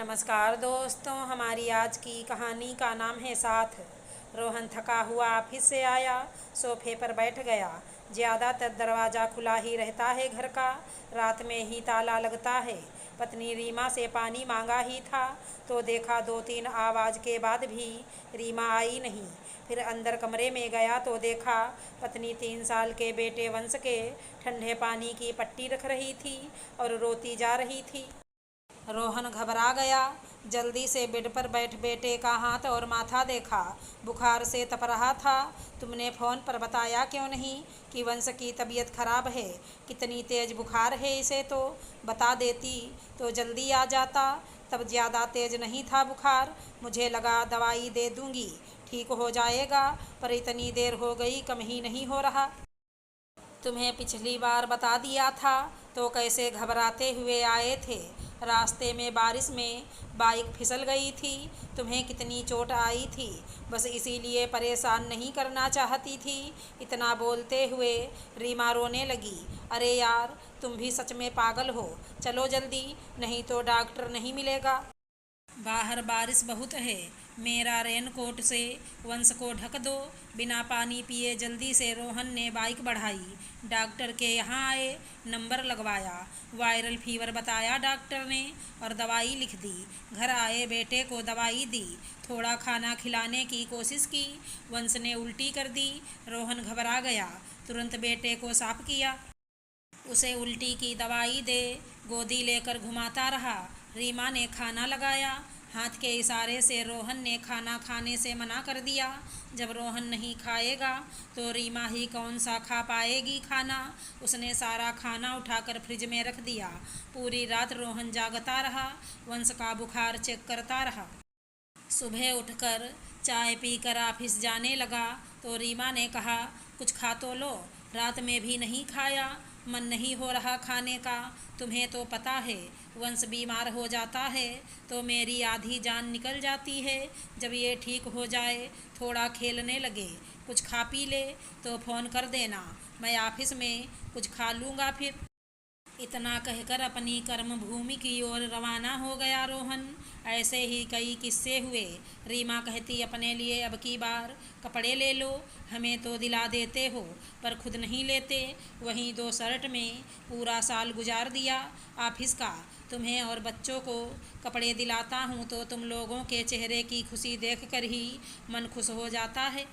नमस्कार दोस्तों, हमारी आज की कहानी का नाम है साथ। रोहन थका हुआ ऑफिस से आया, सोफे पर बैठ गया। ज़्यादातर दरवाज़ा खुला ही रहता है घर का, रात में ही ताला लगता है। पत्नी रीमा से पानी मांगा ही था तो देखा 2-3 आवाज़ के बाद भी रीमा आई नहीं। फिर अंदर कमरे में गया तो देखा पत्नी 3 साल के बेटे वंश के ठंडे पानी की पट्टी रख रही थी और रोती जा रही थी। रोहन घबरा गया। जल्दी से बेड पर बैठ बेटे का हाथ और माथा देखा। बुखार से तप रहा था। तुमने फ़ोन पर बताया क्यों नहीं कि वंश की तबीयत खराब है? कितनी तेज़ बुखार है इसे, तो बता देती तो जल्दी आ जाता। तब ज़्यादा तेज़ नहीं था बुखार। मुझे लगा दवाई दे दूंगी, ठीक हो जाएगा, पर इतनी देर हो गई, कम ही नहीं हो रहा। तुम्हें पिछली बार बता दिया था तो कैसे घबराते हुए आए थे। रास्ते में बारिश में बाइक फिसल गई थी। तुम्हें कितनी चोट आई थी, बस इसीलिए परेशान नहीं करना चाहती थी। इतना बोलते हुए रीमा रोने लगी। अरे यार, तुम भी सच में पागल हो। चलो जल्दी, नहीं तो डॉक्टर नहीं मिलेगा। बाहर बारिश बहुत है, मेरा रेनकोट से वंश को ढक दो। बिना पानी पिए जल्दी से रोहन ने बाइक बढ़ाई। डॉक्टर के यहाँ आए, नंबर लगवाया, वायरल फीवर बताया डॉक्टर ने और दवाई लिख दी। घर आए बेटे को दवाई दी, थोड़ा खाना खिलाने की कोशिश की, वंश ने उल्टी कर दी। रोहन घबरा गया, तुरंत बेटे को साफ किया, उसे उल्टी की दवाई दे, गोदी लेकर घुमाता रहा। रीमा ने खाना लगाया। हाथ के इशारे से रोहन ने खाना खाने से मना कर दिया। जब रोहन नहीं खाएगा तो रीमा ही कौन सा खा पाएगी खाना। उसने सारा खाना उठाकर फ्रिज में रख दिया। पूरी रात रोहन जागता रहा, वंश का बुखार चेक करता रहा। सुबह उठकर चाय पीकर ऑफिस जाने लगा तो रीमा ने कहा, कुछ खा तो लो, रात में भी नहीं खाया, मन नहीं हो रहा खाने का। तुम्हें तो पता है, वंश बीमार हो जाता है तो मेरी आधी जान निकल जाती है। जब ये ठीक हो जाए, थोड़ा खेलने लगे, कुछ खा पी ले तो फ़ोन कर देना, मैं ऑफिस में कुछ खा लूँगा फिर। इतना कहकर अपनी कर्म भूमि की ओर रवाना हो गया रोहन। ऐसे ही कई किस्से हुए। रीमा कहती, अपने लिए अब की बार कपड़े ले लो, हमें तो दिला देते हो पर खुद नहीं लेते। वहीं 2 शर्ट में पूरा साल गुजार दिया ऑफिस का। तुम्हें और बच्चों को कपड़े दिलाता हूँ तो तुम लोगों के चेहरे की खुशी देखकर ही मन खुश हो जाता है।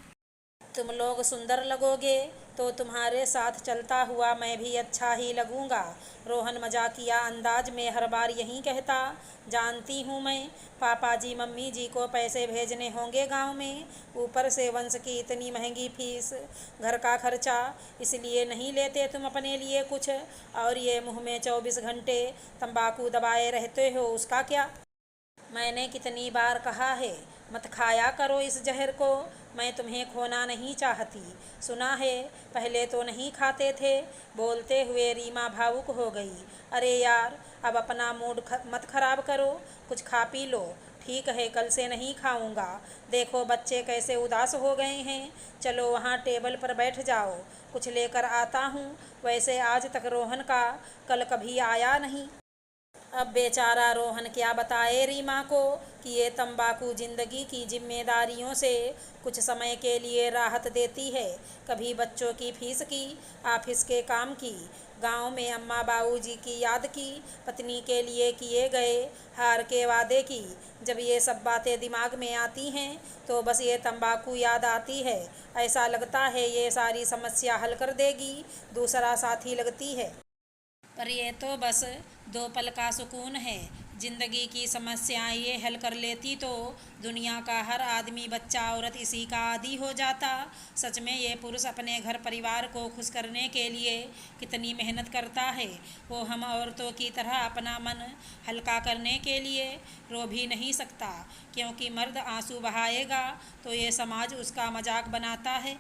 तुम लोग सुंदर लगोगे तो तुम्हारे साथ चलता हुआ मैं भी अच्छा ही लगूंगा। रोहन मजाकिया अंदाज में हर बार यही कहता। जानती हूँ मैं, पापा जी मम्मी जी को पैसे भेजने होंगे गांव में, ऊपर से वंश की इतनी महंगी फीस, घर का खर्चा, इसलिए नहीं लेते तुम अपने लिए कुछ। और ये मुँह में 24 घंटे तंबाकू दबाए रहते हो, उसका क्या? मैंने कितनी बार कहा है, मत खाया करो इस जहर को। मैं तुम्हें खोना नहीं चाहती, सुना है पहले तो नहीं खाते थे। बोलते हुए रीमा भावुक हो गई। अरे यार, अब अपना मूड मत खराब करो, कुछ खा पी लो। ठीक है, कल से नहीं खाऊंगा। देखो बच्चे कैसे उदास हो गए हैं। चलो वहाँ टेबल पर बैठ जाओ, कुछ लेकर आता हूँ। वैसे आज तक रोहन का कल कभी आया नहीं। अब बेचारा रोहन क्या बताए रीमा को कि ये तंबाकू जिंदगी की जिम्मेदारियों से कुछ समय के लिए राहत देती है। कभी बच्चों की फीस की, ऑफिस के काम की, गांव में अम्मा बाबूजी की याद की, पत्नी के लिए किए गए हार के वादे की। जब ये सब बातें दिमाग में आती हैं तो बस ये तंबाकू याद आती है। ऐसा लगता है ये सारी समस्या हल कर देगी, दूसरा साथी लगती है। पर ये तो बस 2 पल का सुकून है। जिंदगी की समस्याएं ये हल कर लेती तो दुनिया का हर आदमी, बच्चा, औरत इसी का आदी हो जाता। सच में ये पुरुष अपने घर परिवार को खुश करने के लिए कितनी मेहनत करता है। वो हम औरतों की तरह अपना मन हल्का करने के लिए रो भी नहीं सकता, क्योंकि मर्द आंसू बहाएगा तो ये समाज उसका मजाक बनाता है।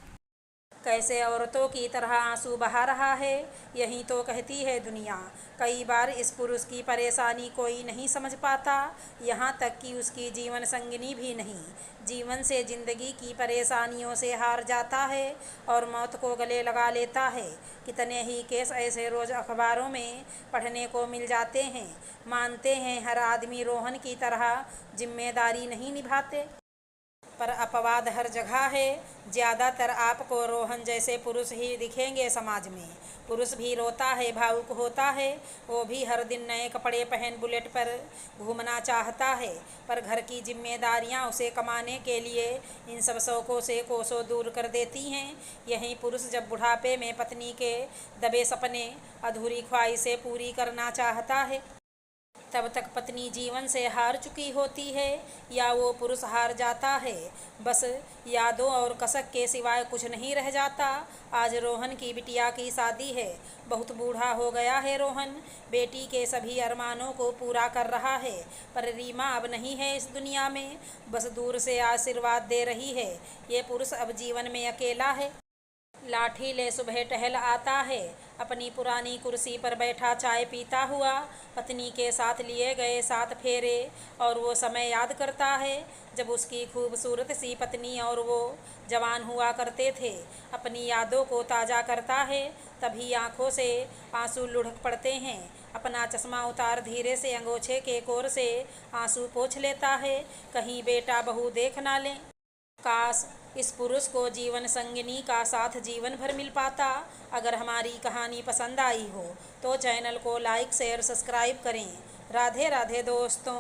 कैसे औरतों की तरह आंसू बहा रहा है, यही तो कहती है दुनिया। कई बार इस पुरुष की परेशानी कोई नहीं समझ पाता, यहाँ तक कि उसकी जीवन संगिनी भी नहीं। जीवन से, जिंदगी की परेशानियों से हार जाता है और मौत को गले लगा लेता है। कितने ही केस ऐसे रोज़ अखबारों में पढ़ने को मिल जाते हैं। मानते हैं हर आदमी रोहन की तरह जिम्मेदारी नहीं निभाते, पर अपवाद हर जगह है। ज़्यादातर आपको रोहन जैसे पुरुष ही दिखेंगे समाज में। पुरुष भी रोता है, भावुक होता है, वो भी हर दिन नए कपड़े पहन बुलेट पर घूमना चाहता है, पर घर की जिम्मेदारियां उसे कमाने के लिए इन सब शौकों से कोसों दूर कर देती हैं। यही पुरुष जब बुढ़ापे में पत्नी के दबे सपने, अधूरी ख्वाहिशें पूरी करना चाहता है, तब तक पत्नी जीवन से हार चुकी होती है या वो पुरुष हार जाता है। बस यादों और कसक के सिवाय कुछ नहीं रह जाता। आज रोहन की बिटिया की शादी है। बहुत बूढ़ा हो गया है रोहन, बेटी के सभी अरमानों को पूरा कर रहा है, पर रीमा अब नहीं है इस दुनिया में, बस दूर से आशीर्वाद दे रही है। ये पुरुष अब जीवन में अकेला है। लाठी ले सुबह टहल आता है, अपनी पुरानी कुर्सी पर बैठा चाय पीता हुआ, पत्नी के साथ लिए गए 7 फेरे और वो समय याद करता है जब उसकी खूबसूरत सी पत्नी और वो जवान हुआ करते थे। अपनी यादों को ताज़ा करता है, तभी आंखों से आंसू लुढ़क पड़ते हैं। अपना चश्मा उतार धीरे से अंगोछे के कोर से आंसू पोंछ लेता है, कहीं बेटा बहू देख ना लें। काश इस पुरुष को जीवन संगिनी का साथ जीवन भर मिल पाता। अगर हमारी कहानी पसंद आई हो तो चैनल को लाइक, शेयर, सब्सक्राइब करें। राधे राधे दोस्तों।